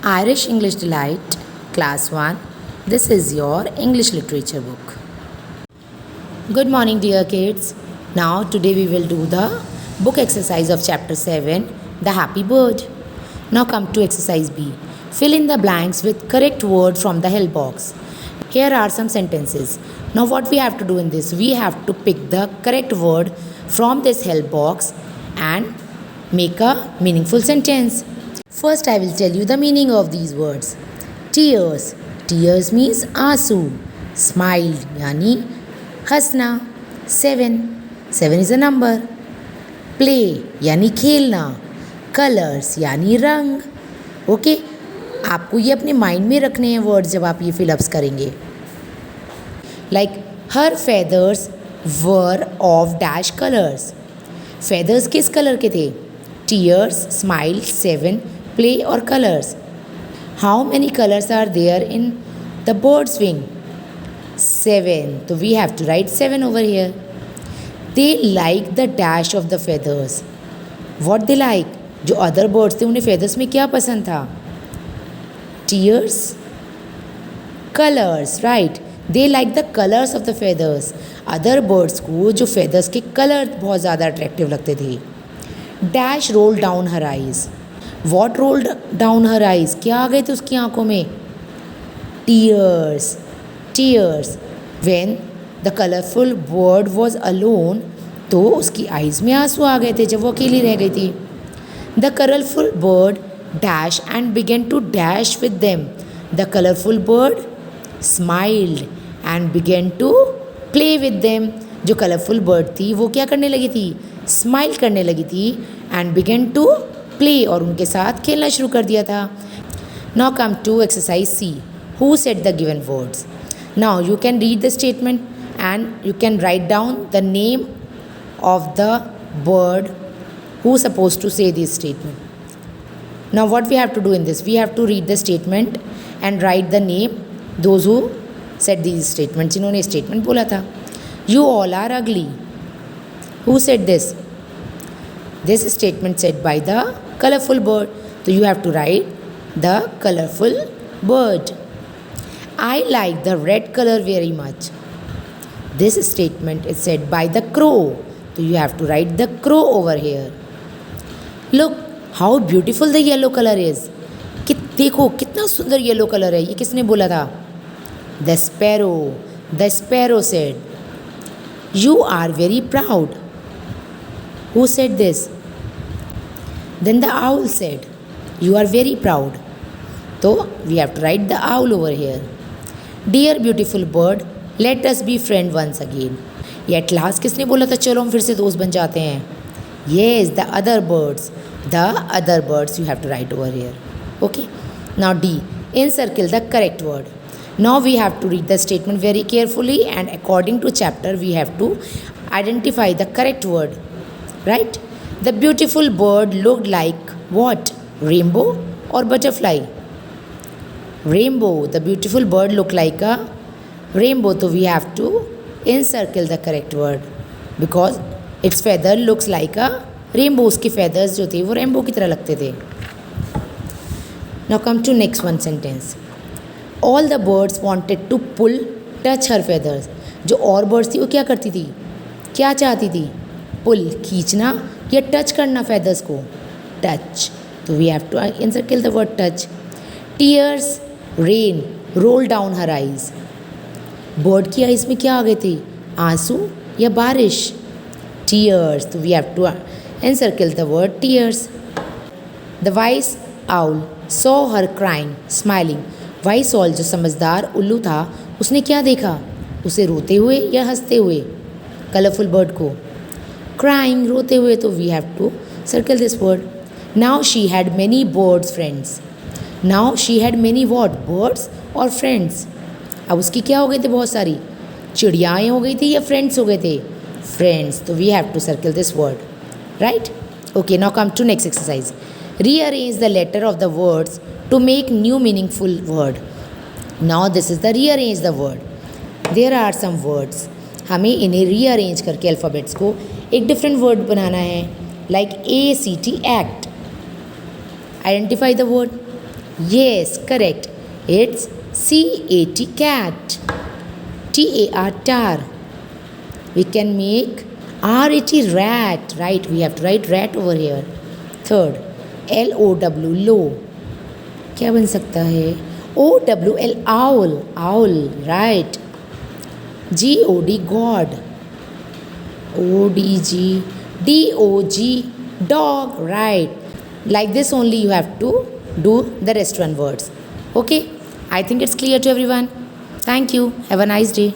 Irish English Delight, Class 1. This is your English literature book. Good morning, dear kids. Now, today we will do the book exercise of Chapter 7, The Happy Bird. Now, come to exercise B. Fill in the blanks with correct word from the help box. Here are some sentences. Now, what we have to do in this? We have to pick the correct word from this help box and make a meaningful sentence. First, I will tell you the meaning of these words. Tears. Tears means आंसू. Smile यानी हंसना. 7. 7 is a number. Play यानी खेलना. Colors यानी रंग. Okay आपको ये अपने माइंड में रखने हैं वर्ड जब आप ये फिलअप्स करेंगे. Like her feathers were of dash colours. Feathers किस कलर के थे? टीयर्स, स्माइल, 7, प्ले और colours. How many colours are there in the bird's wing? 7. तो we have to write 7 over here. They like the dash of the feathers. What they like? जो other birds थे उन्हें feathers में क्या पसंद था? Tears, colours. Right, they like the colours of the feathers. Other birds को जो feathers के कलर बहुत ज़्यादा अट्रैक्टिव लगते थे. Dash roll down her eyes. What rolled down her eyes? क्या आ गए थे उसकी आंखों में? Tears. Tears. When the colourful bird was alone, तो उसकी आइज़ में आंसू आ गए थे जब वो अकेली रह गई थी. The colourful bird dash and began to dash with them. The colourful bird smiled and began to play with them. जो कलरफुल बर्ड थी वो क्या करने लगी थी? स्माइल करने लगी थी. एंड बिगेन टू प्ले, और उनके साथ खेलना शुरू कर दिया था. Now come to exercise C. Who said the given words? Now you can read the statement and you can write down the name of the bird who is supposed to say this statement. Now what we have to do in this? We have to read the statement and write the name those who said these statements. जिन्होंने statement बोला था. You all are ugly. Who said this? This statement said by the colorful bird. So you have to write the colorful bird. I like the red color very much. This statement is said by the crow. So you have to write the crow over here. Look how beautiful the yellow color is. कि देखो कितना सुंदर yellow colour है. ये किसने बोला था? The sparrow. The sparrow said. You are very proud. Who said this? Then the owl said. You are very proud. So we have to write the owl over here. Dear beautiful bird, let us be friend once again. ये at last किसने बोला था चलो हम फिर से दोस्त बन जाते हैं? Yes, the other birds. The other birds you have to write over here. Okay, now D. Encircle the correct word. Now we have to read the statement very carefully and according to chapter we have to identify the correct word. Right. The beautiful bird looked like what? Rainbow और butterfly? Rainbow. The beautiful bird look like a rainbow. So we have to encircle the correct word because its feather looks like a rainbow. उसके feathers जो थे वो rainbow की तरह लगते थे. Now come to next one sentence. All the birds wanted to touch her feathers. जो और birds थी वो क्या करती थी? क्या चाहती थी? pull खींचना या touch करना feathers को? touch. So we have to encircle the word touch. Tears, rain roll down her eyes. Bird की आइज़ में क्या आ गए थे? आंसू या बारिश? टीयर्स. तो we have to encircle the word tears. The wise owl saw her crying smiling. Wise owl जो समझदार उल्लू था उसने क्या देखा? उसे रोते हुए या हंसते हुए? कलरफुल बर्ड को. क्राइंग रोते हुए. तो we have to circle this word. Now she had many birds friends. Now she had many what? Birds और फ्रेंड्स. अब उसकी क्या हो गई थी? बहुत सारी चिड़ियाएँ हो गई थी या फ्रेंड्स हो गए थे? फ्रेंड्स. तो we have to circle this word. Right. Okay, now come to next exercise. Rearrange the letter of the words to make new meaningful word. Now this is the rearrange the word. There are some words. हमें इन्हें rearrange करके alphabets को एक different word बनाना है. Like ACT, act. Identify the word. Yes, correct. It's C-A-T, cat. T-A-R, tar. We can make R-A-T, rat. Right, we have to write rat over here. Third, L-O-W, low. क्या बन सकता है? O-W-L, owl. Owl, right. G-O-D, god. O-D-G, D-O-G, dog, right. Like this only you have to do the rest one words. Okay, I think it's clear to everyone. Thank you. Have a nice day.